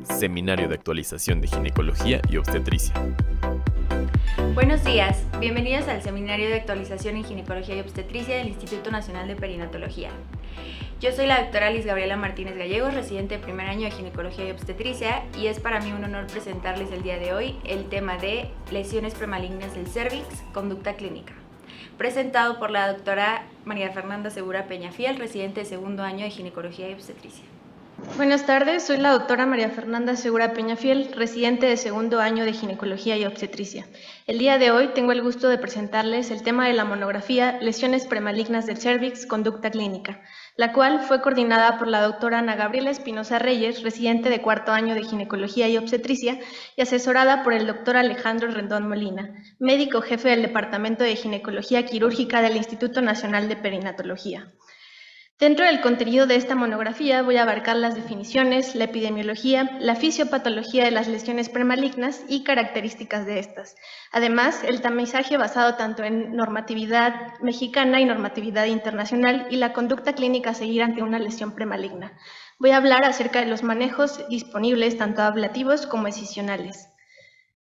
Seminario de Actualización de Ginecología y Obstetricia. Buenos días, bienvenidos al Seminario de Actualización en Ginecología y Obstetricia del Instituto Nacional de Perinatología. Yo soy la doctora Liz Gabriela Martínez Gallegos, residente de primer año de Ginecología y Obstetricia, y es para mí un honor presentarles el día de hoy el tema de lesiones premalignas del cérvix, conducta clínica, presentado por la doctora María Fernanda Segura Peñafiel, residente de segundo año de Ginecología y Obstetricia. Buenas tardes, soy la doctora María Fernanda Segura Peñafiel, residente de segundo año de Ginecología y Obstetricia. El día de hoy tengo el gusto de presentarles el tema de la monografía Lesiones premalignas del cérvix, conducta clínica, la cual fue coordinada por la doctora Ana Gabriela Espinosa Reyes, residente de cuarto año de Ginecología y Obstetricia, y asesorada por el doctor Alejandro Rendón Molina, médico jefe del Departamento de Ginecología Quirúrgica del Instituto Nacional de Perinatología. Dentro del contenido de esta monografía voy a abarcar las definiciones, la epidemiología, la fisiopatología de las lesiones premalignas y características de estas. Además, el tamizaje basado tanto en normatividad mexicana y normatividad internacional y la conducta clínica a seguir ante una lesión premaligna. Voy a hablar acerca de los manejos disponibles, tanto ablativos como excisionales.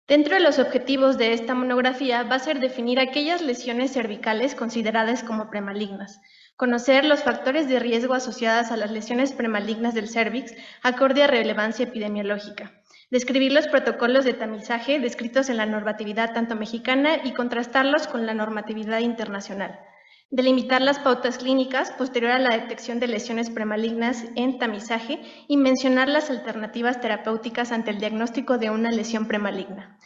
Dentro de los objetivos de esta monografía va a ser definir aquellas lesiones cervicales consideradas como premalignas, conocer los factores de riesgo asociados a las lesiones premalignas del cérvix acorde a relevancia epidemiológica, describir los protocolos de tamizaje descritos en la normatividad tanto mexicana y contrastarlos con la normatividad internacional, delimitar las pautas clínicas posterior a la detección de lesiones premalignas en tamizaje y mencionar las alternativas terapéuticas ante el diagnóstico de una lesión premaligna.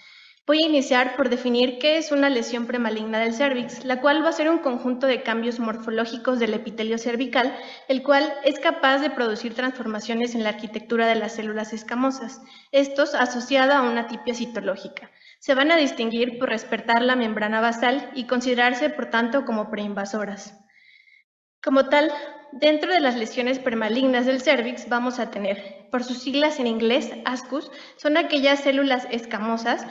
Voy a iniciar por definir qué es una lesión premaligna del cérvix, la cual va a ser un conjunto de cambios morfológicos del epitelio cervical, el cual es capaz de producir transformaciones en la arquitectura de las células escamosas, estos asociada a una atipia citológica. Se van a distinguir por respetar la membrana basal y considerarse, por tanto, como preinvasoras. Como tal, dentro de las lesiones premalignas del cérvix vamos a tener, por sus siglas en inglés, ASCUS, son aquellas células escamosas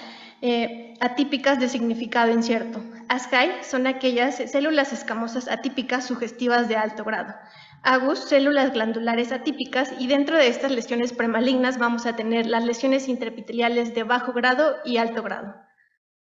atípicas de significado incierto. ASCAI son aquellas células escamosas atípicas sugestivas de alto grado. AGUS, células glandulares atípicas, y dentro de estas lesiones premalignas vamos a tener las lesiones intraepiteliales de bajo grado y alto grado.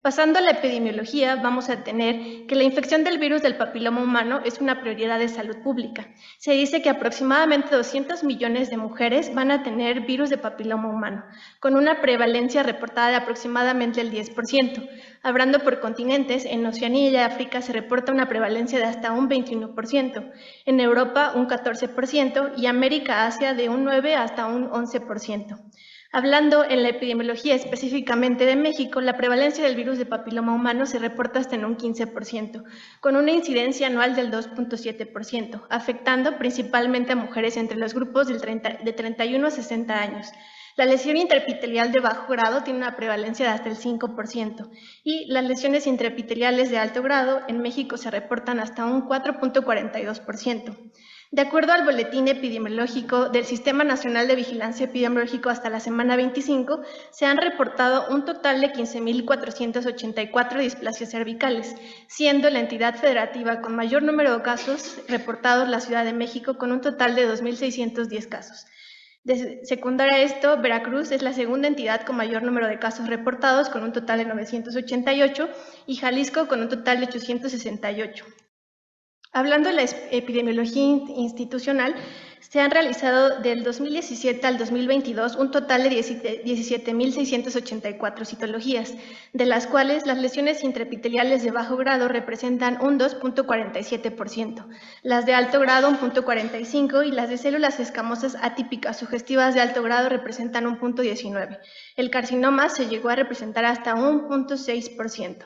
Pasando a la epidemiología, vamos a tener que la infección del virus del papiloma humano es una prioridad de salud pública. Se dice que aproximadamente 200 millones de mujeres van a tener virus de papiloma humano, con una prevalencia reportada de aproximadamente el 10%. Hablando por continentes, en Oceanía y África se reporta una prevalencia de hasta un 21%, en Europa un 14% y América-Asia de un 9 hasta un 11%. Hablando en la epidemiología específicamente de México, la prevalencia del virus de papiloma humano se reporta hasta en un 15%, con una incidencia anual del 2.7%, afectando principalmente a mujeres entre los grupos de 31 a 60 años. La lesión intraepitelial de bajo grado tiene una prevalencia de hasta el 5% y las lesiones intraepiteliales de alto grado en México se reportan hasta un 4.42%. De acuerdo al boletín epidemiológico del Sistema Nacional de Vigilancia Epidemiológico hasta la semana 25, se han reportado un total de 15.484 displasias cervicales, siendo la entidad federativa con mayor número de casos reportados la Ciudad de México con un total de 2.610 casos. De secundaria a esto, Veracruz es la segunda entidad con mayor número de casos reportados con un total de 988 y Jalisco con un total de 868. Hablando de la epidemiología institucional, se han realizado del 2017 al 2022 un total de 17.684 citologías, de las cuales las lesiones intraepiteliales de bajo grado representan un 2.47%, las de alto grado un 0.45% y las de células escamosas atípicas sugestivas de alto grado representan un 0.19%. El carcinoma se llegó a representar hasta un 0.6%.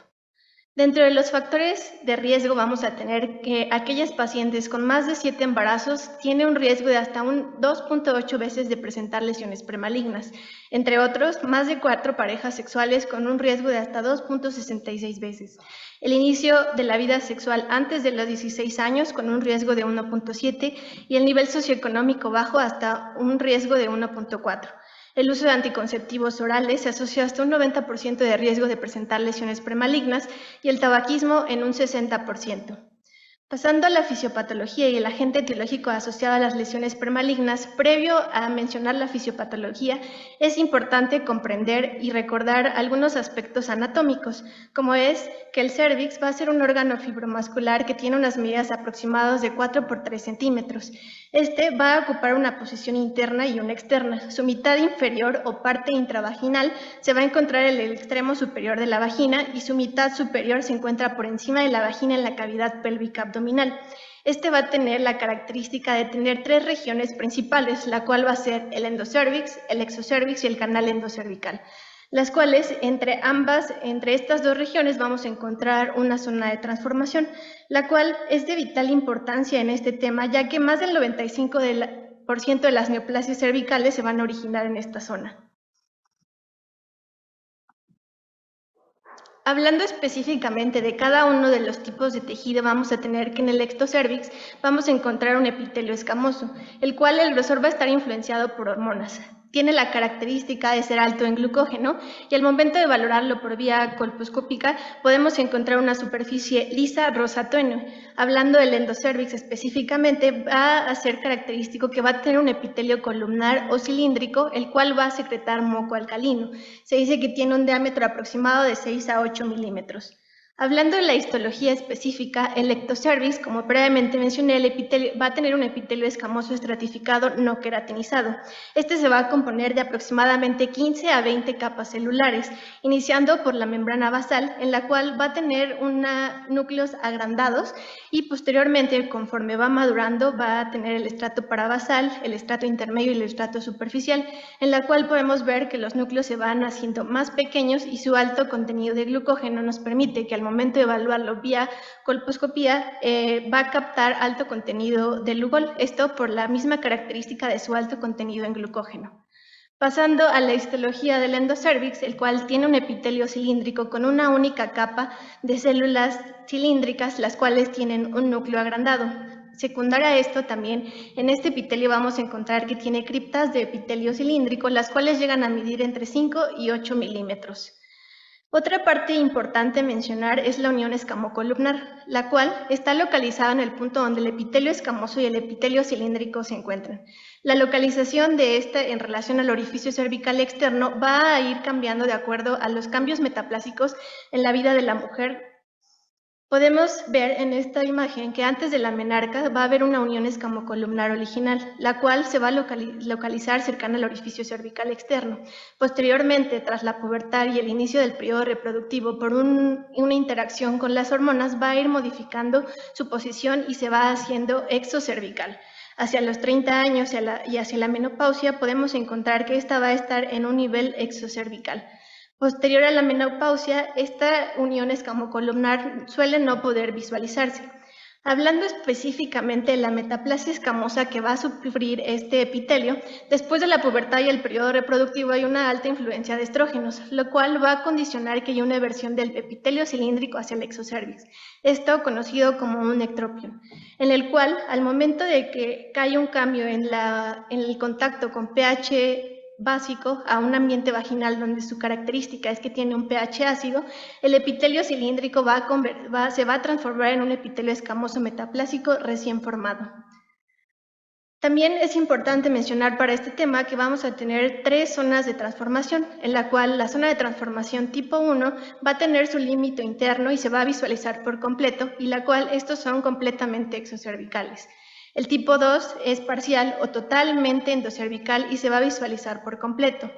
Dentro de los factores de riesgo vamos a tener que aquellas pacientes con más de 7 embarazos tienen un riesgo de hasta un 2.8 veces de presentar lesiones premalignas, entre otros, más de 4 parejas sexuales con un riesgo de hasta 2.66 veces. El inicio de la vida sexual antes de los 16 años con un riesgo de 1.7 y el nivel socioeconómico bajo hasta un riesgo de 1.4. El uso de anticonceptivos orales se asocia hasta un 90% de riesgo de presentar lesiones premalignas y el tabaquismo en un 60%. Pasando a la fisiopatología y el agente etiológico asociado a las lesiones premalignas, previo a mencionar la fisiopatología, es importante comprender y recordar algunos aspectos anatómicos, como es que el cérvix va a ser un órgano fibromuscular que tiene unas medidas aproximadas de 4 por 3 centímetros. Este va a ocupar una posición interna y una externa. Su mitad inferior o parte intravaginal se va a encontrar en el extremo superior de la vagina y su mitad superior se encuentra por encima de la vagina en la cavidad pélvica abdominal. Este va a tener la característica de tener 3 regiones principales, la cual va a ser el endocérvix, el exocérvix y el canal endocervical, las cuales entre estas 2 regiones vamos a encontrar una zona de transformación, la cual es de vital importancia en este tema, ya que más del 95% de las neoplasias cervicales se van a originar en esta zona. Hablando específicamente de cada uno de los tipos de tejido, vamos a tener que en el ectocérvix vamos a encontrar un epitelio escamoso, el cual el grosor va a estar influenciado por hormonas. Tiene la característica de ser alto en glucógeno y al momento de valorarlo por vía colposcópica podemos encontrar una superficie lisa rosa tenue. Hablando del endocérvix específicamente, va a ser característico que va a tener un epitelio columnar o cilíndrico, el cual va a secretar moco alcalino. Se dice que tiene un diámetro aproximado de 6 a 8 milímetros. Hablando de la histología específica, el ectocérvix, como previamente mencioné, el epitelio va a tener un epitelio escamoso estratificado no queratinizado. Este se va a componer de aproximadamente 15 a 20 capas celulares, iniciando por la membrana basal, en la cual va a tener núcleos agrandados y posteriormente, conforme va madurando, va a tener el estrato parabasal, el estrato intermedio y el estrato superficial, en la cual podemos ver que los núcleos se van haciendo más pequeños y su alto contenido de glucógeno nos permite que al momento de evaluarlo vía colposcopía va a captar alto contenido de lugol, esto por la misma característica de su alto contenido en glucógeno. Pasando a la histología del endocérvix, el cual tiene un epitelio cilíndrico con una única capa de células cilíndricas, las cuales tienen un núcleo agrandado. Secundaria a esto, también en este epitelio vamos a encontrar que tiene criptas de epitelio cilíndrico, las cuales llegan a medir entre 5 y 8 milímetros. Otra parte importante mencionar es la unión escamocolumnar, la cual está localizada en el punto donde el epitelio escamoso y el epitelio cilíndrico se encuentran. La localización de esta en relación al orificio cervical externo va a ir cambiando de acuerdo a los cambios metaplásicos en la vida de la mujer. Podemos ver en esta imagen que antes de la menarca va a haber una unión escamocolumnar original, la cual se va a localizar cercana al orificio cervical externo. Posteriormente, tras la pubertad y el inicio del periodo reproductivo, por una interacción con las hormonas, va a ir modificando su posición y se va haciendo exocervical. Hacia los 30 años y hacia la menopausia podemos encontrar que esta va a estar en un nivel exocervical. Posterior a la menopausia, esta unión escamocolumnar suele no poder visualizarse. Hablando específicamente de la metaplasia escamosa que va a sufrir este epitelio, después de la pubertad y el periodo reproductivo hay una alta influencia de estrógenos, lo cual va a condicionar que haya una eversión del epitelio cilíndrico hacia el exocérvix, esto conocido como un ectropion, en el cual al momento de que haya un cambio en el contacto con pH básico a un ambiente vaginal donde su característica es que tiene un pH ácido, el epitelio cilíndrico se va a transformar en un epitelio escamoso metaplásico recién formado. También es importante mencionar para este tema que vamos a tener 3 zonas de transformación, en la cual la zona de transformación tipo 1 va a tener su límite interno y se va a visualizar por completo, y la cual estos son completamente exocervicales. El tipo 2 es parcial o totalmente endocervical y se va a visualizar por completo.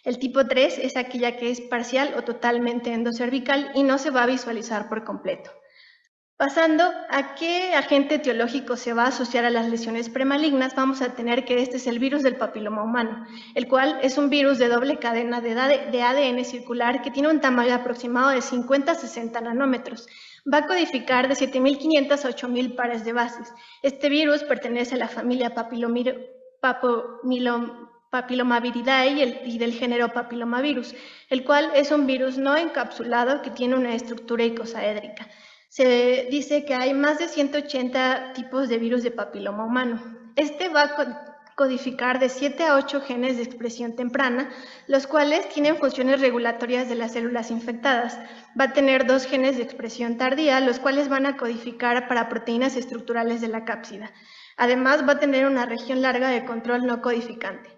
El tipo 3 es aquella que es parcial o totalmente endocervical y no se va a visualizar por completo. Pasando a qué agente etiológico se va a asociar a las lesiones premalignas, vamos a tener que este es el virus del papiloma humano, el cual es un virus de doble cadena de ADN circular que tiene un tamaño aproximado de 50 a 60 nanómetros. Va a codificar de 7.500 a 8.000 pares de bases. Este virus pertenece a la familia Papillomaviridae y del género Papillomavirus, el cual es un virus no encapsulado que tiene una estructura icosaédrica. Se dice que hay más de 180 tipos de virus de papiloma humano. Este va a codificar de 7 a 8 genes de expresión temprana, los cuales tienen funciones regulatorias de las células infectadas. Va a tener 2 genes de expresión tardía, los cuales van a codificar para proteínas estructurales de la cápsida. Además, va a tener una región larga de control no codificante.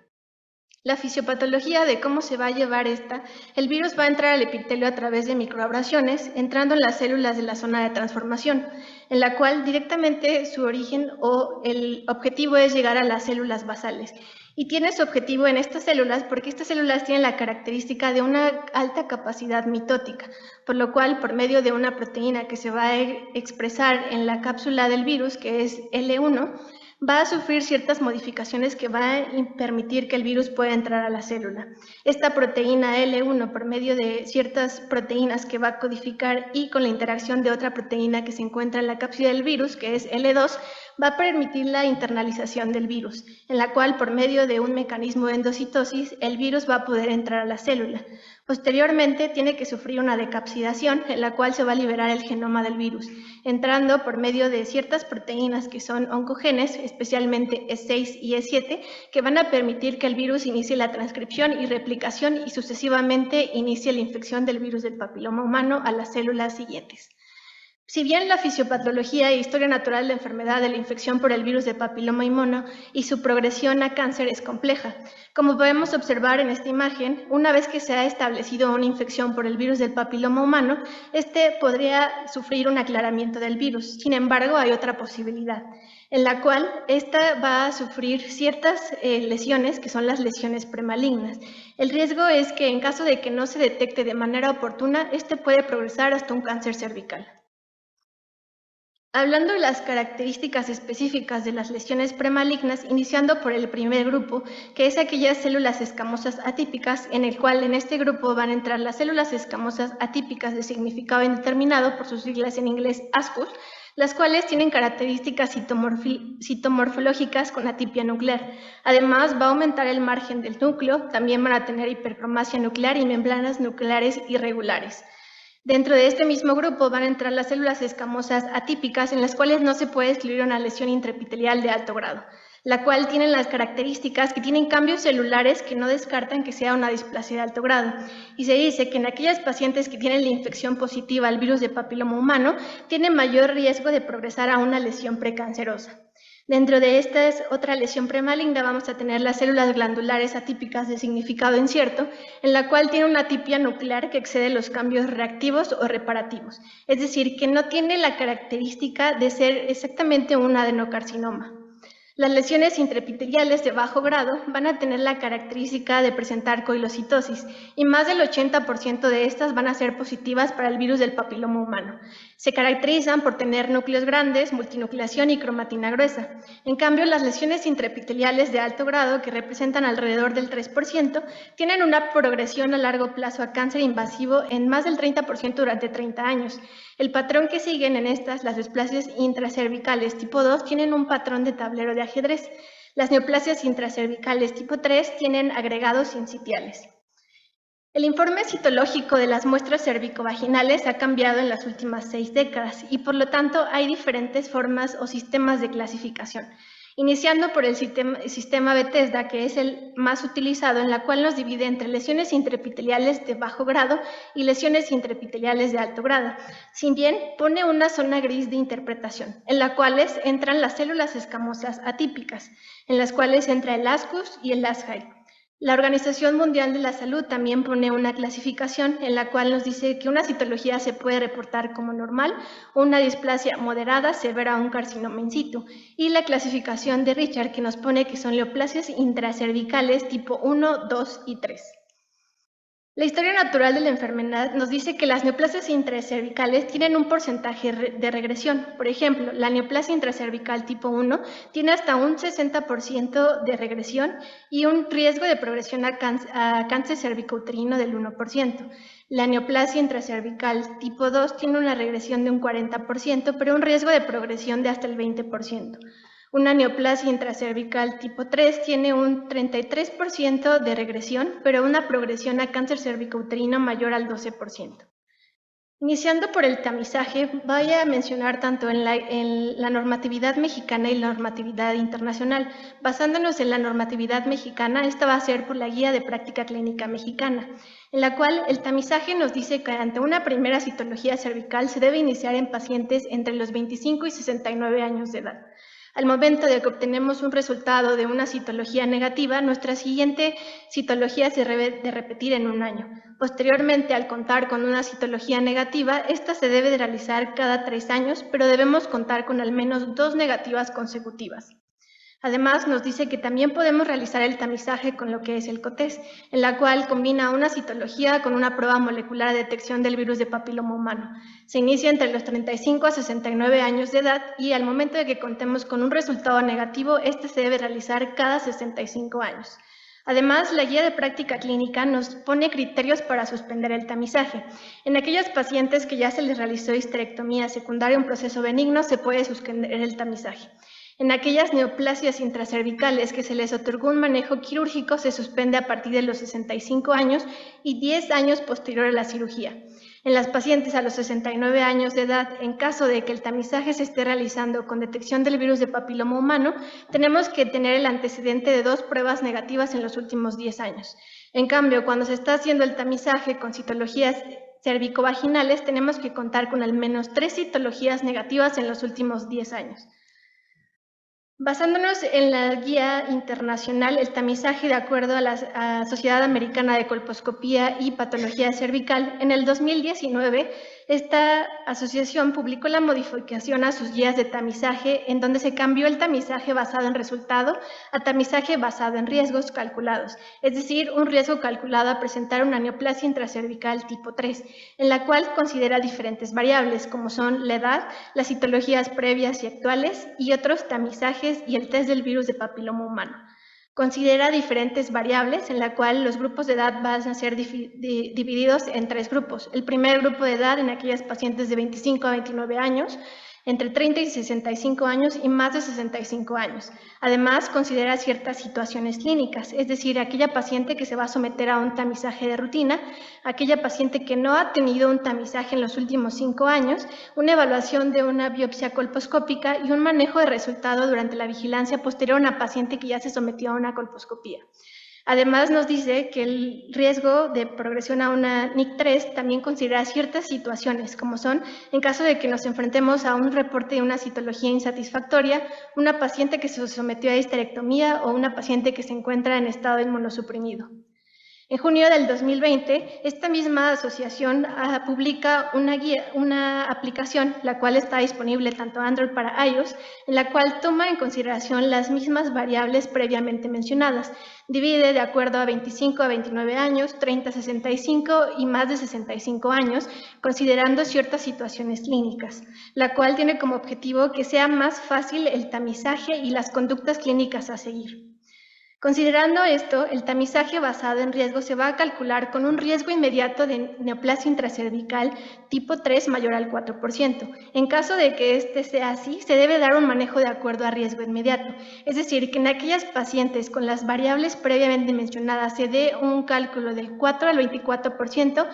La fisiopatología de cómo se va a llevar el virus va a entrar al epitelio a través de microabrasiones, entrando en las células de la zona de transformación, en la cual directamente su origen o el objetivo es llegar a las células basales. Y tiene su objetivo en estas células porque estas células tienen la característica de una alta capacidad mitótica, por lo cual por medio de una proteína que se va a expresar en la cápsula del virus, que es L1, va a sufrir ciertas modificaciones que va a permitir que el virus pueda entrar a la célula. Esta proteína L1, por medio de ciertas proteínas que va a codificar y con la interacción de otra proteína que se encuentra en la cápsula del virus, que es L2, va a permitir la internalización del virus, en la cual por medio de un mecanismo de endocitosis el virus va a poder entrar a la célula. Posteriormente tiene que sufrir una decapsidación en la cual se va a liberar el genoma del virus, entrando por medio de ciertas proteínas que son oncogenes, especialmente E6 y E7, que van a permitir que el virus inicie la transcripción y replicación y sucesivamente inicie la infección del virus del papiloma humano a las células siguientes. Si bien la fisiopatología e historia natural de la enfermedad de la infección por el virus de papiloma humano y su progresión a cáncer es compleja, como podemos observar en esta imagen, una vez que se ha establecido una infección por el virus del papiloma humano, podría sufrir un aclaramiento del virus. Sin embargo, hay otra posibilidad, en la cual esta va a sufrir ciertas lesiones, que son las lesiones premalignas. El riesgo es que en caso de que no se detecte de manera oportuna, puede progresar hasta un cáncer cervical. Hablando de las características específicas de las lesiones premalignas, iniciando por el primer grupo, que es aquellas células escamosas atípicas, en el cual en este grupo van a entrar las células escamosas atípicas de significado indeterminado, por sus siglas en inglés ASCUS, las cuales tienen características citomorfológicas con atipia nuclear. Además, va a aumentar el margen del núcleo, también van a tener hipercromasia nuclear y membranas nucleares irregulares. Dentro de este mismo grupo van a entrar las células escamosas atípicas en las cuales no se puede excluir una lesión intraepitelial de alto grado, la cual tiene las características que tienen cambios celulares que no descartan que sea una displasia de alto grado. Y se dice que en aquellas pacientes que tienen la infección positiva al virus de papiloma humano, tienen mayor riesgo de progresar a una lesión precancerosa. Dentro de esta otra lesión premaligna vamos a tener las células glandulares atípicas de significado incierto, en la cual tiene una atipia nuclear que excede los cambios reactivos o reparativos, es decir, que no tiene la característica de ser exactamente un adenocarcinoma. Las lesiones intraepiteliales de bajo grado van a tener la característica de presentar coilocitosis y más del 80% de estas van a ser positivas para el virus del papiloma humano. Se caracterizan por tener núcleos grandes, multinucleación y cromatina gruesa. En cambio, las lesiones intraepiteliales de alto grado, que representan alrededor del 3%, tienen una progresión a largo plazo a cáncer invasivo en más del 30% durante 30 años. El patrón que siguen en estas, las displasias intracervicales tipo 2, tienen un patrón de tablero de ajedrez. Las neoplasias intracervicales tipo 3 tienen agregados sincitiales. El informe citológico de las muestras cervicovaginales ha cambiado en las últimas 6 décadas y por lo tanto hay diferentes formas o sistemas de clasificación. Iniciando por el sistema Bethesda, que es el más utilizado, en la cual nos divide entre lesiones intraepiteliales de bajo grado y lesiones intraepiteliales de alto grado, si bien pone una zona gris de interpretación, en la cual entran las células escamosas atípicas, en las cuales entra el ASCUS y el ASHAI. La Organización Mundial de la Salud también pone una clasificación en la cual nos dice que una citología se puede reportar como normal, una displasia moderada, severa o un carcinoma in situ, y la clasificación de Richard que nos pone que son neoplasias intracervicales tipo 1, 2 y 3. La historia natural de la enfermedad nos dice que las neoplasias intracervicales tienen un porcentaje de regresión. Por ejemplo, la neoplasia intracervical tipo 1 tiene hasta un 60% de regresión y un riesgo de progresión a cáncer cervicouterino del 1%. La neoplasia intracervical tipo 2 tiene una regresión de un 40%, pero un riesgo de progresión de hasta el 20%. Una neoplasia intracervical tipo 3 tiene un 33% de regresión, pero una progresión a cáncer cervicouterino mayor al 12%. Iniciando por el tamizaje, voy a mencionar tanto en la normatividad mexicana y la normatividad internacional. Basándonos en la normatividad mexicana, esta va a ser por la Guía de Práctica Clínica Mexicana, en la cual el tamizaje nos dice que ante una primera citología cervical se debe iniciar en pacientes entre los 25 y 69 años de edad. Al momento de que obtenemos un resultado de una citología negativa, nuestra siguiente citología se debe de repetir en un año. Posteriormente, al contar con una citología negativa, esta se debe de realizar cada 3 años, pero debemos contar con al menos 2 negativas consecutivas. Además, nos dice que también podemos realizar el tamizaje con lo que es el COTES, en la cual combina una citología con una prueba molecular de detección del virus de papiloma humano. Se inicia entre los 35 a 69 años de edad y al momento de que contemos con un resultado negativo, este se debe realizar cada 65 años. Además, la guía de práctica clínica nos pone criterios para suspender el tamizaje. En aquellos pacientes que ya se les realizó histerectomía secundaria a un proceso benigno, se puede suspender el tamizaje. En aquellas neoplasias intracervicales que se les otorgó un manejo quirúrgico, se suspende a partir de los 65 años y 10 años posterior a la cirugía. En las pacientes a los 69 años de edad, en caso de que el tamizaje se esté realizando con detección del virus de papiloma humano, tenemos que tener el antecedente de 2 pruebas negativas en los últimos 10 años. En cambio, cuando se está haciendo el tamizaje con citologías cervicovaginales, tenemos que contar con al menos 3 citologías negativas en los últimos 10 años. Basándonos en la guía internacional, el tamizaje de acuerdo a la Sociedad Americana de Colposcopía y Patología Cervical, en el 2019, esta asociación publicó la modificación a sus guías de tamizaje, en donde se cambió el tamizaje basado en resultado a tamizaje basado en riesgos calculados, es decir, un riesgo calculado a presentar una neoplasia intracervical tipo 3, en la cual considera diferentes variables, como son la edad, las citologías previas y actuales, y otros tamizajes y el test del virus de papiloma humano. Considera diferentes variables en la cual los grupos de edad van a ser divididos en 3 grupos. El primer grupo de edad en aquellas pacientes de 25 a 29 años, entre 30 y 65 años y más de 65 años. Además, considera ciertas situaciones clínicas, es decir, aquella paciente que se va a someter a un tamizaje de rutina, aquella paciente que no ha tenido un tamizaje en los últimos 5 años, una evaluación de una biopsia colposcópica y un manejo de resultado durante la vigilancia posterior a una paciente que ya se sometió a una colposcopía. Además, nos dice que el riesgo de progresión a una NIC3 también considera ciertas situaciones, como son en caso de que nos enfrentemos a un reporte de una citología insatisfactoria, una paciente que se sometió a histerectomía o una paciente que se encuentra en estado inmunosuprimido. En junio del 2020, esta misma asociación publica una aplicación, la cual está disponible tanto Android para iOS, en la cual toma en consideración las mismas variables previamente mencionadas. Divide de acuerdo a 25 a 29 años, 30 a 65 y más de 65 años, considerando ciertas situaciones clínicas, la cual tiene como objetivo que sea más fácil el tamizaje y las conductas clínicas a seguir. Considerando esto, el tamizaje basado en riesgo se va a calcular con un riesgo inmediato de neoplasia intracervical tipo 3 mayor al 4%. En caso de que este sea así, se debe dar un manejo de acuerdo a riesgo inmediato. Es decir, que en aquellas pacientes con las variables previamente mencionadas se dé un cálculo del 4 al 24%,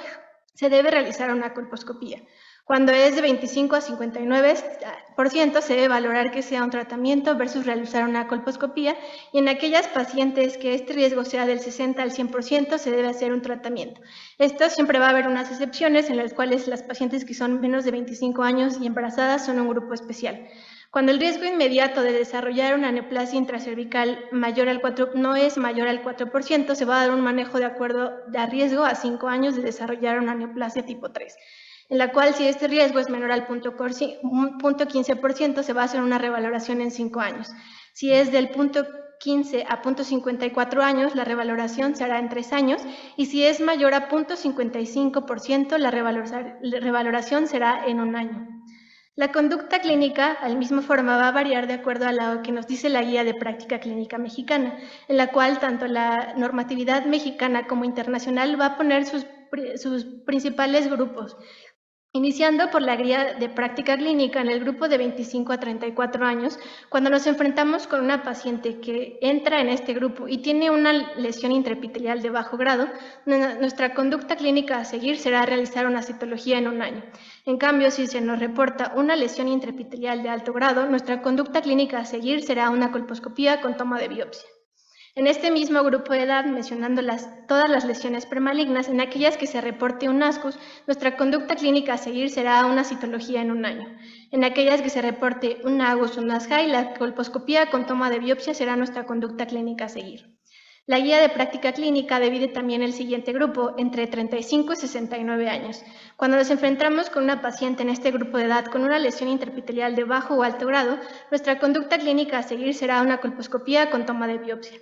se debe realizar una colposcopía. Cuando es de 25 a 59%, se debe valorar que sea un tratamiento versus realizar una colposcopía, y en aquellas pacientes que este riesgo sea del 60 al 100%, se debe hacer un tratamiento. Esto siempre va a haber unas excepciones en las cuales las pacientes que son menos de 25 años y embarazadas son un grupo especial. Cuando el riesgo inmediato de desarrollar una neoplasia intracervical no es mayor al 4%, se va a dar un manejo de acuerdo a riesgo a 5 años de desarrollar una neoplasia tipo 3. En la cual, si este riesgo es menor al 0.15%, se va a hacer una revaloración en 5 años. Si es del 0.15 a 0.54 años, la revaloración se hará en 3 años, y si es mayor a 0.55%, la revaloración será en 1 año. La conducta clínica, al mismo forma, va a variar de acuerdo a lo que nos dice la Guía de Práctica Clínica Mexicana, en la cual tanto la normatividad mexicana como internacional va a poner sus principales grupos. Iniciando por la guía de práctica clínica en el grupo de 25 a 34 años, cuando nos enfrentamos con una paciente que entra en este grupo y tiene una lesión intraepitelial de bajo grado, nuestra conducta clínica a seguir será realizar una citología en 1 año. En cambio, si se nos reporta una lesión intraepitelial de alto grado, nuestra conducta clínica a seguir será una colposcopía con toma de biopsia. En este mismo grupo de edad, mencionando todas las lesiones premalignas, en aquellas que se reporte un ASCUS, nuestra conducta clínica a seguir será una citología en 1 año. En aquellas que se reporte un AGUS o un ASHAI, la colposcopía con toma de biopsia será nuestra conducta clínica a seguir. La guía de práctica clínica divide también el siguiente grupo entre 35 y 69 años. Cuando nos enfrentamos con una paciente en este grupo de edad con una lesión intraepitelial de bajo o alto grado, nuestra conducta clínica a seguir será una colposcopía con toma de biopsia.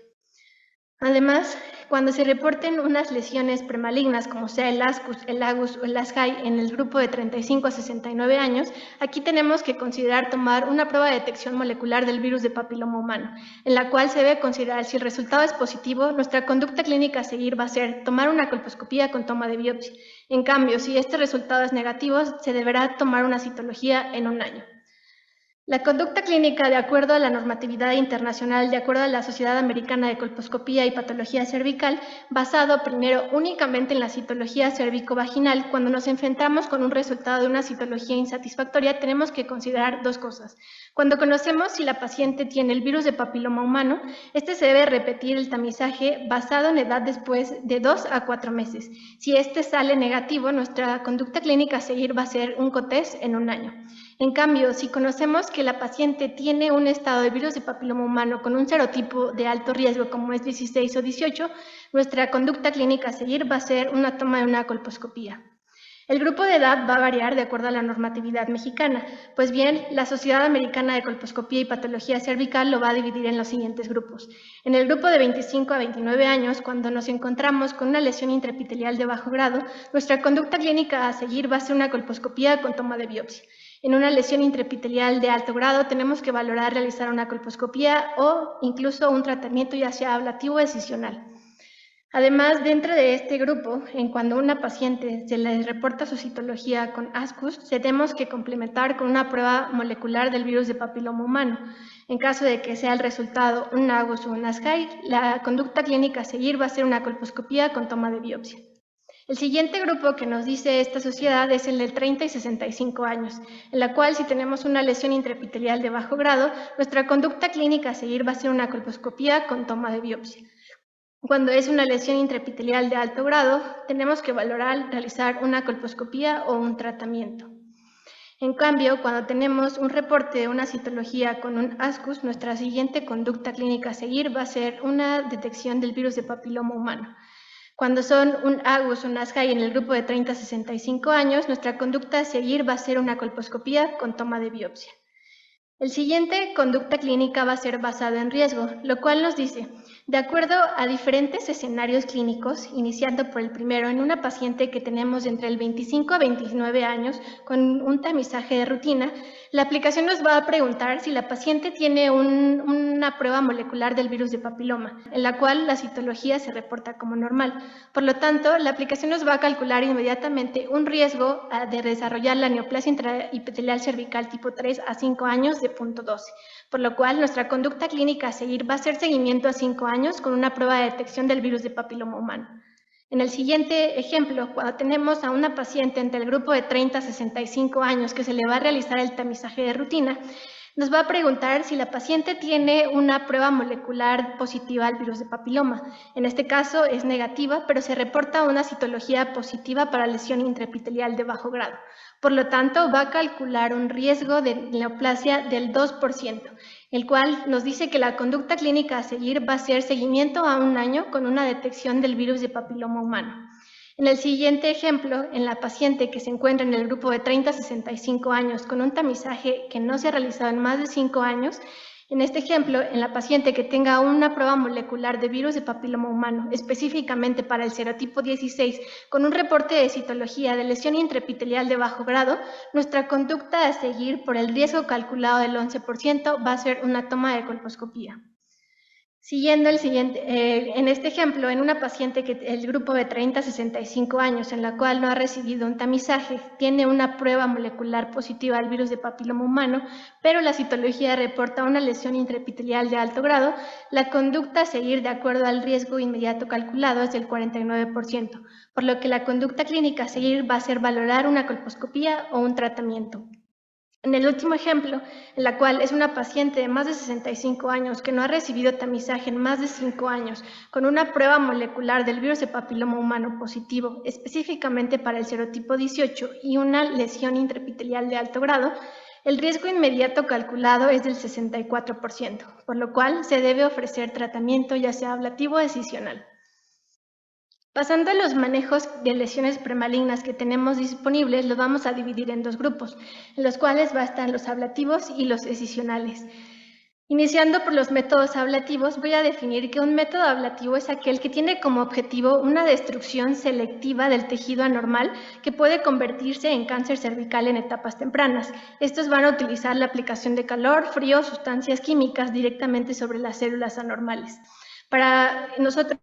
Además, cuando se reporten unas lesiones premalignas, como sea el ASCUS, el AGUS o el ASHAI en el grupo de 35 a 69 años, aquí tenemos que considerar tomar una prueba de detección molecular del virus de papiloma humano, en la cual se debe considerar si el resultado es positivo, nuestra conducta clínica a seguir va a ser tomar una colposcopía con toma de biopsia. En cambio, si este resultado es negativo, se deberá tomar una citología en 1 año. La conducta clínica, de acuerdo a la normatividad internacional, de acuerdo a la Sociedad Americana de Colposcopía y Patología Cervical, basado primero únicamente en la citología cervicovaginal, cuando nos enfrentamos con un resultado de una citología insatisfactoria, tenemos que considerar 2 cosas. Cuando conocemos si la paciente tiene el virus de papiloma humano, este se debe repetir el tamizaje basado en edad después de 2 a 4 meses. Si este sale negativo, nuestra conducta clínica a seguir va a ser un COTES en 1 año. En cambio, si conocemos que la paciente tiene un estado de virus de papiloma humano con un serotipo de alto riesgo como es 16 o 18, nuestra conducta clínica a seguir va a ser una toma de una colposcopía. El grupo de edad va a variar de acuerdo a la normatividad mexicana, pues bien, la Sociedad Americana de Colposcopía y Patología Cervical lo va a dividir en los siguientes grupos. En el grupo de 25 a 29 años, cuando nos encontramos con una lesión intraepitelial de bajo grado, nuestra conducta clínica a seguir va a ser una colposcopía con toma de biopsia. En una lesión intraepitelial de alto grado tenemos que valorar realizar una colposcopía o incluso un tratamiento ya sea ablativo o excisional. Además, dentro de este grupo, en cuando a una paciente se le reporta su citología con ASCUS, tenemos que complementar con una prueba molecular del virus de papiloma humano. En caso de que sea el resultado un AGUS o un ASHAI, la conducta clínica a seguir va a ser una colposcopía con toma de biopsia. El siguiente grupo que nos dice esta sociedad es el de 30 y 65 años, en la cual si tenemos una lesión intraepitelial de bajo grado, nuestra conducta clínica a seguir va a ser una colposcopía con toma de biopsia. Cuando es una lesión intraepitelial de alto grado, tenemos que valorar realizar una colposcopía o un tratamiento. En cambio, cuando tenemos un reporte de una citología con un ASCUS, nuestra siguiente conducta clínica a seguir va a ser una detección del virus de papiloma humano. Cuando son un AGUS o un ASHAI en el grupo de 30 a 65 años, nuestra conducta a seguir va a ser una colposcopía con toma de biopsia. El siguiente conducta clínica va a ser basado en riesgo, lo cual nos dice, de acuerdo a diferentes escenarios clínicos, iniciando por el primero, en una paciente que tenemos entre el 25 a 29 años con un tamizaje de rutina, la aplicación nos va a preguntar si la paciente tiene una prueba molecular del virus de papiloma, en la cual la citología se reporta como normal. Por lo tanto, la aplicación nos va a calcular inmediatamente un riesgo de desarrollar la neoplasia intraepitelial cervical tipo 3 a 5 años de 0.12. Por lo cual, nuestra conducta clínica a seguir va a ser seguimiento a 5 años con una prueba de detección del virus de papiloma humano. En el siguiente ejemplo, cuando tenemos a una paciente entre el grupo de 30 a 65 años que se le va a realizar el tamizaje de rutina, nos va a preguntar si la paciente tiene una prueba molecular positiva al virus de papiloma. En este caso es negativa, pero se reporta una citología positiva para lesión intraepitelial de bajo grado. Por lo tanto, va a calcular un riesgo de neoplasia del 2%, el cual nos dice que la conducta clínica a seguir va a ser seguimiento a 1 año con una detección del virus de papiloma humano. En el siguiente ejemplo, en la paciente que se encuentra en el grupo de 30 a 65 años con un tamizaje que no se ha realizado en más de 5 años, en este ejemplo, en la paciente que tenga una prueba molecular de virus de papiloma humano, específicamente para el serotipo 16, con un reporte de citología de lesión intraepitelial de bajo grado, nuestra conducta a seguir por el riesgo calculado del 11% va a ser una toma de colposcopía. Siguiendo el siguiente, en este ejemplo, en una paciente que el grupo de 30 a 65 años, en la cual no ha recibido un tamizaje, tiene una prueba molecular positiva al virus de papiloma humano, pero la citología reporta una lesión intraepitelial de alto grado, la conducta a seguir de acuerdo al riesgo inmediato calculado es del 49%, por lo que la conducta clínica a seguir va a ser valorar una colposcopía o un tratamiento. En el último ejemplo, en la cual es una paciente de más de 65 años que no ha recibido tamizaje en más de 5 años, con una prueba molecular del virus de papiloma humano positivo, específicamente para el serotipo 18 y una lesión intraepitelial de alto grado, el riesgo inmediato calculado es del 64%, por lo cual se debe ofrecer tratamiento ya sea ablativo o decisional. Pasando a los manejos de lesiones premalignas que tenemos disponibles, los vamos a dividir en dos grupos, en los cuales va a estar los ablativos y los decisionales. Iniciando por los métodos ablativos, voy a definir que un método ablativo es aquel que tiene como objetivo una destrucción selectiva del tejido anormal que puede convertirse en cáncer cervical en etapas tempranas. Estos van a utilizar la aplicación de calor, frío, sustancias químicas directamente sobre las células anormales. Para nosotros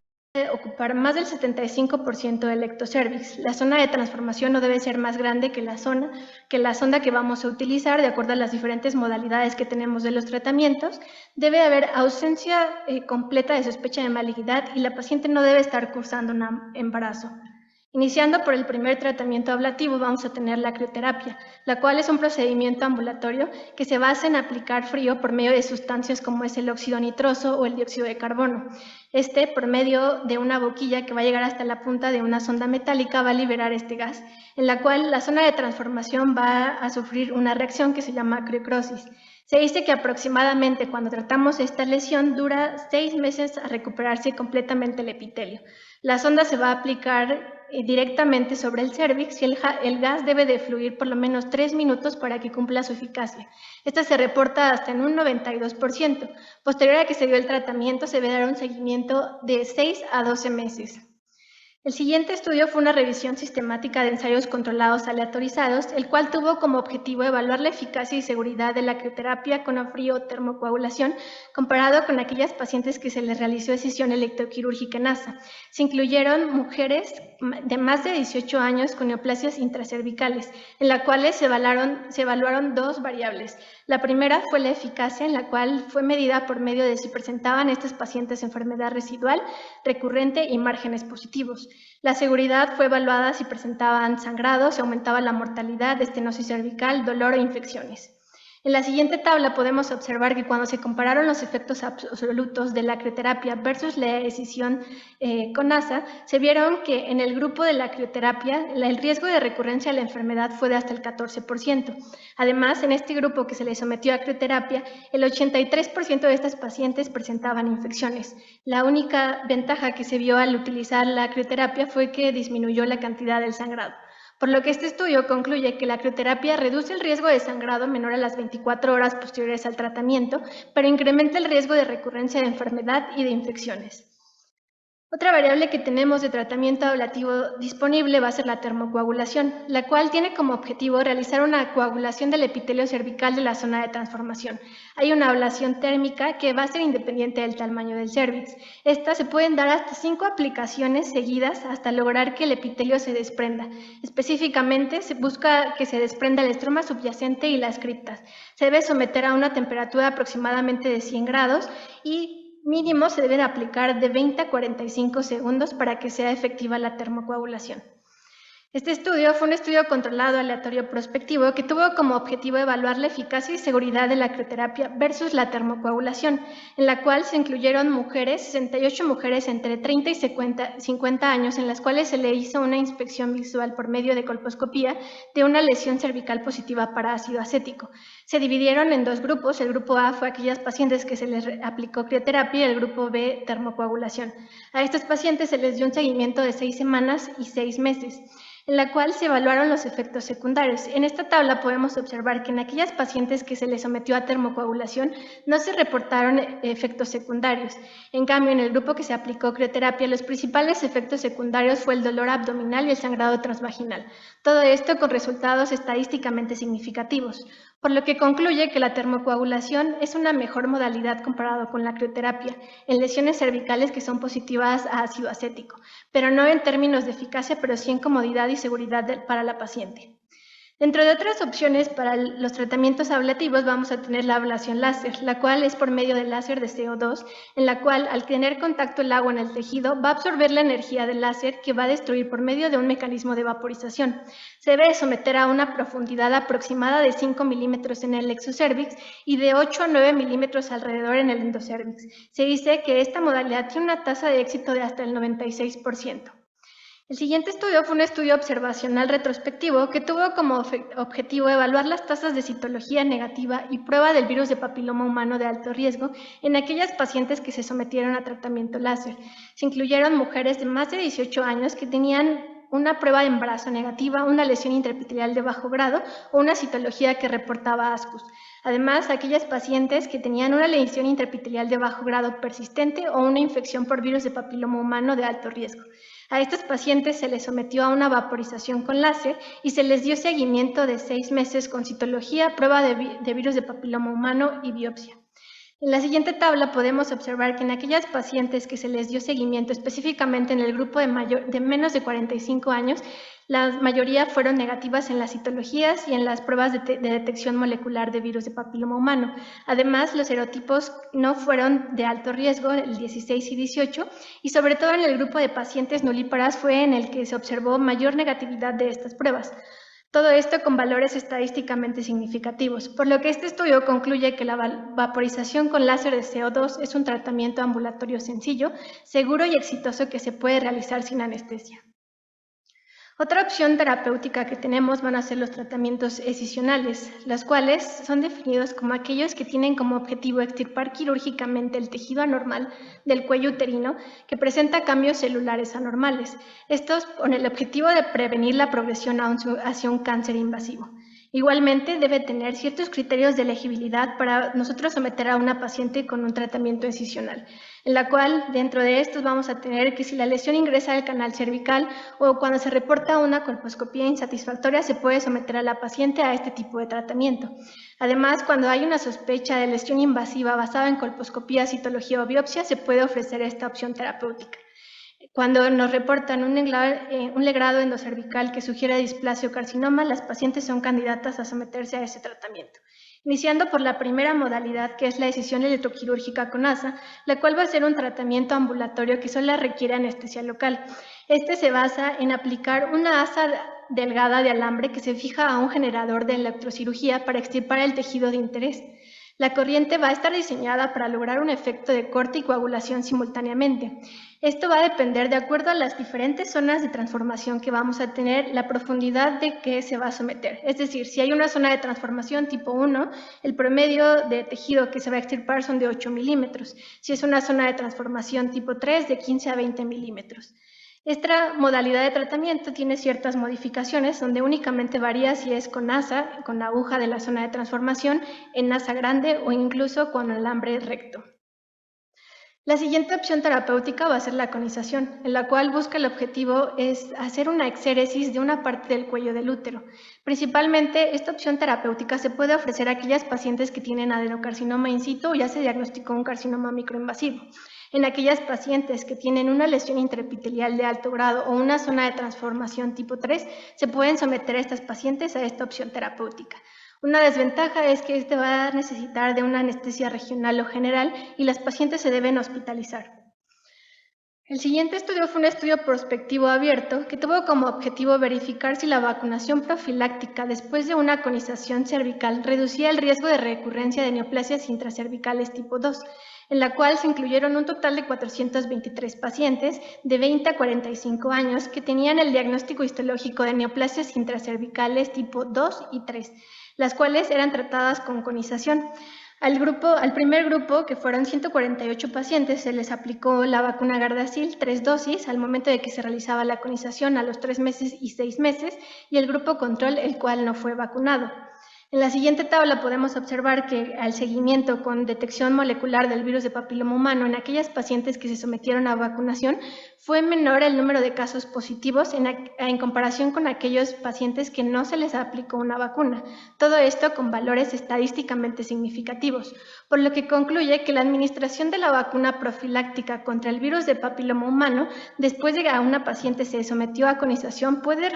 ocupar más del 75% del ectocervix. La zona de transformación no debe ser más grande que la sonda que vamos a utilizar de acuerdo a las diferentes modalidades que tenemos de los tratamientos. Debe haber ausencia completa de sospecha de malignidad y la paciente no debe estar cursando un embarazo. Iniciando por el primer tratamiento ablativo vamos a tener la crioterapia, la cual es un procedimiento ambulatorio que se basa en aplicar frío por medio de sustancias como es el óxido nitroso o el dióxido de carbono. Por medio de una boquilla que va a llegar hasta la punta de una sonda metálica, va a liberar este gas, en la cual la zona de transformación va a sufrir una reacción que se llama criocrosis. Se dice que aproximadamente cuando tratamos esta lesión dura 6 meses a recuperarse completamente el epitelio. La sonda se va a aplicar directamente sobre el cérvix y el gas debe de fluir por lo menos 3 minutos para que cumpla su eficacia. Esta se reporta hasta en un 92%. Posterior a que se dio el tratamiento, se debe dar un seguimiento de 6 a 12 meses. El siguiente estudio fue una revisión sistemática de ensayos controlados aleatorizados, el cual tuvo como objetivo evaluar la eficacia y seguridad de la crioterapia con frío o termocoagulación comparado con aquellas pacientes que se les realizó escisión electroquirúrgica en ASA. Se incluyeron mujeres de más de 18 años con neoplasias intracervicales, en la cual se evaluaron dos variables. La primera fue la eficacia, en la cual fue medida por medio de si presentaban estas pacientes enfermedad residual, recurrente y márgenes positivos. La seguridad fue evaluada si presentaban sangrado, si aumentaba la mortalidad, estenosis cervical, dolor o infecciones. En la siguiente tabla podemos observar que cuando se compararon los efectos absolutos de la crioterapia versus la escisión con ASA, se vieron que en el grupo de la crioterapia el riesgo de recurrencia de la enfermedad fue de hasta el 14%. Además, en este grupo que se le sometió a crioterapia, el 83% de estas pacientes presentaban infecciones. La única ventaja que se vio al utilizar la crioterapia fue que disminuyó la cantidad del sangrado. Por lo que este estudio concluye que la crioterapia reduce el riesgo de sangrado menor a las 24 horas posteriores al tratamiento, pero incrementa el riesgo de recurrencia de enfermedad y de infecciones. Otra variable que tenemos de tratamiento ablativo disponible va a ser la termocoagulación, la cual tiene como objetivo realizar una coagulación del epitelio cervical de la zona de transformación. Hay una ablación térmica que va a ser independiente del tamaño del cérvix. Estas se pueden dar hasta 5 aplicaciones seguidas hasta lograr que el epitelio se desprenda. Específicamente, se busca que se desprenda el estroma subyacente y las criptas. Se debe someter a una temperatura aproximadamente de 100 grados y mínimo se debe de aplicar de 20 a 45 segundos para que sea efectiva la termocoagulación. Este estudio fue un estudio controlado aleatorio prospectivo que tuvo como objetivo evaluar la eficacia y seguridad de la crioterapia versus la termocoagulación, en la cual se incluyeron 68 mujeres entre 30 y 50 años, en las cuales se le hizo una inspección visual por medio de colposcopía de una lesión cervical positiva para ácido acético. Se dividieron en dos grupos. El grupo A fue aquellas pacientes que se les aplicó crioterapia y el grupo B termocoagulación. A estos pacientes se les dio un seguimiento de 6 semanas y 6 meses. En la cual se evaluaron los efectos secundarios. En esta tabla podemos observar que en aquellas pacientes que se les sometió a termocoagulación no se reportaron efectos secundarios. En cambio, en el grupo que se aplicó crioterapia, los principales efectos secundarios fue el dolor abdominal y el sangrado transvaginal. Todo esto con resultados estadísticamente significativos. por lo que concluye que la termocoagulación es una mejor modalidad comparado con la crioterapia en lesiones cervicales que son positivas a ácido acético, pero no en términos de eficacia, pero sí en comodidad y seguridad para la paciente. Dentro de otras opciones para los tratamientos ablativos vamos a tener la ablación láser, la cual es por medio del láser de CO2, en la cual al tener contacto el agua en el tejido va a absorber la energía del láser que va a destruir por medio de un mecanismo de vaporización. Se debe someter a una profundidad aproximada de 5 milímetros en el exocervix y de 8 a 9 milímetros alrededor en el endocervix. Se dice que esta modalidad tiene una tasa de éxito de hasta el 96%. El siguiente estudio fue un estudio observacional retrospectivo que tuvo como objetivo evaluar las tasas de citología negativa y prueba del virus de papiloma humano de alto riesgo en aquellas pacientes que se sometieron a tratamiento láser. Se incluyeron mujeres de más de 18 años que tenían una prueba de embarazo negativa, una lesión intraepitelial de bajo grado o una citología que reportaba ascus. Además, aquellas pacientes que tenían una lesión intraepitelial de bajo grado persistente o una infección por virus de papiloma humano de alto riesgo. A estos pacientes se les sometió a una vaporización con láser y se les dio seguimiento de 6 meses con citología, prueba de virus de papiloma humano y biopsia. En la siguiente tabla podemos observar que en aquellas pacientes que se les dio seguimiento específicamente en el grupo de menos de 45 años, la mayoría fueron negativas en las citologías y en las pruebas de detección molecular de virus de papiloma humano. Además, los serotipos no fueron de alto riesgo, el 16 y 18, y sobre todo en el grupo de pacientes nulíparas fue en el que se observó mayor negatividad de estas pruebas. Todo esto con valores estadísticamente significativos, por lo que este estudio concluye que la vaporización con láser de CO2 es un tratamiento ambulatorio sencillo, seguro y exitoso que se puede realizar sin anestesia. Otra opción terapéutica que tenemos van a ser los tratamientos escisionales, los cuales son definidos como aquellos que tienen como objetivo extirpar quirúrgicamente el tejido anormal del cuello uterino que presenta cambios celulares anormales, estos con el objetivo de prevenir la progresión hacia un cáncer invasivo. Igualmente, debe tener ciertos criterios de elegibilidad para nosotros someter a una paciente con un tratamiento escisional, en la cual dentro de estos vamos a tener que si la lesión ingresa al canal cervical o cuando se reporta una colposcopía insatisfactoria se puede someter a la paciente a este tipo de tratamiento. Además, cuando hay una sospecha de lesión invasiva basada en colposcopía, citología o biopsia, se puede ofrecer esta opción terapéutica. Cuando nos reportan un legrado endocervical que sugiere displasia o carcinoma, las pacientes son candidatas a someterse a ese tratamiento. Iniciando por la primera modalidad, que es la decisión electroquirúrgica con ASA, la cual va a ser un tratamiento ambulatorio que solo requiere anestesia local. Este se basa en aplicar una asa delgada de alambre que se fija a un generador de electrocirugía para extirpar el tejido de interés. La corriente va a estar diseñada para lograr un efecto de corte y coagulación simultáneamente. Esto va a depender de acuerdo a las diferentes zonas de transformación que vamos a tener, la profundidad de que se va a someter. Es decir, si hay una zona de transformación tipo 1, el promedio de tejido que se va a extirpar son de 8 milímetros. Si es una zona de transformación tipo 3, de 15 a 20 milímetros. Esta modalidad de tratamiento tiene ciertas modificaciones donde únicamente varía si es con asa, con la aguja de la zona de transformación, en asa grande o incluso con alambre recto. La siguiente opción terapéutica va a ser la conización, en la cual busca el objetivo es hacer una exéresis de una parte del cuello del útero. Principalmente, esta opción terapéutica se puede ofrecer a aquellas pacientes que tienen adenocarcinoma in situ o ya se diagnosticó un carcinoma microinvasivo. En aquellas pacientes que tienen una lesión intraepitelial de alto grado o una zona de transformación tipo 3, se pueden someter a estas pacientes a esta opción terapéutica. Una desventaja es que este va a necesitar de una anestesia regional o general y las pacientes se deben hospitalizar. El siguiente estudio fue un estudio prospectivo abierto que tuvo como objetivo verificar si la vacunación profiláctica después de una conización cervical reducía el riesgo de recurrencia de neoplasias intracervicales tipo 2, en la cual se incluyeron un total de 423 pacientes de 20 a 45 años que tenían el diagnóstico histológico de neoplasias intracervicales tipo 2 y 3, las cuales eran tratadas con conización. Al primer grupo, que fueron 148 pacientes, se les aplicó la vacuna Gardasil 3 dosis al momento de que se realizaba la conización a los 3 meses y 6 meses, y el grupo control, el cual no fue vacunado. En la siguiente tabla podemos observar que al seguimiento con detección molecular del virus de papiloma humano en aquellas pacientes que se sometieron a vacunación fue menor el número de casos positivos en comparación con aquellos pacientes que no se les aplicó una vacuna. Todo esto con valores estadísticamente significativos, por lo que concluye que la administración de la vacuna profiláctica contra el virus de papiloma humano después de que a una paciente se sometió a conización puede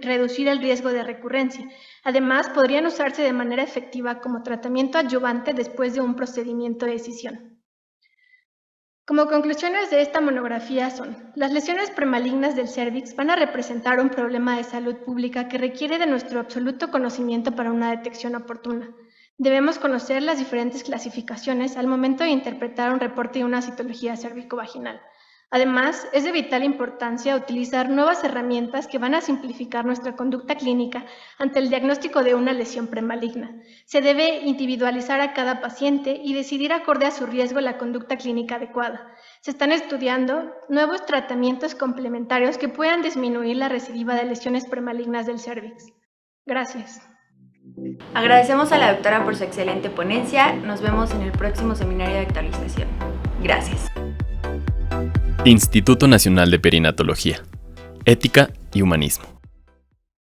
reducir el riesgo de recurrencia. Además, podrían usarse de manera efectiva como tratamiento adyuvante después de un procedimiento de escisión. Como conclusiones de esta monografía son: las lesiones premalignas del cérvix van a representar un problema de salud pública que requiere de nuestro absoluto conocimiento para una detección oportuna. Debemos conocer las diferentes clasificaciones al momento de interpretar un reporte de una citología cérvico-vaginal. Además, es de vital importancia utilizar nuevas herramientas que van a simplificar nuestra conducta clínica ante el diagnóstico de una lesión premaligna. Se debe individualizar a cada paciente y decidir acorde a su riesgo la conducta clínica adecuada. Se están estudiando nuevos tratamientos complementarios que puedan disminuir la recidiva de lesiones premalignas del cérvix. Gracias. Agradecemos a la doctora por su excelente ponencia. Nos vemos en el próximo seminario de actualización. Gracias. Instituto Nacional de Perinatología, Ética y Humanismo.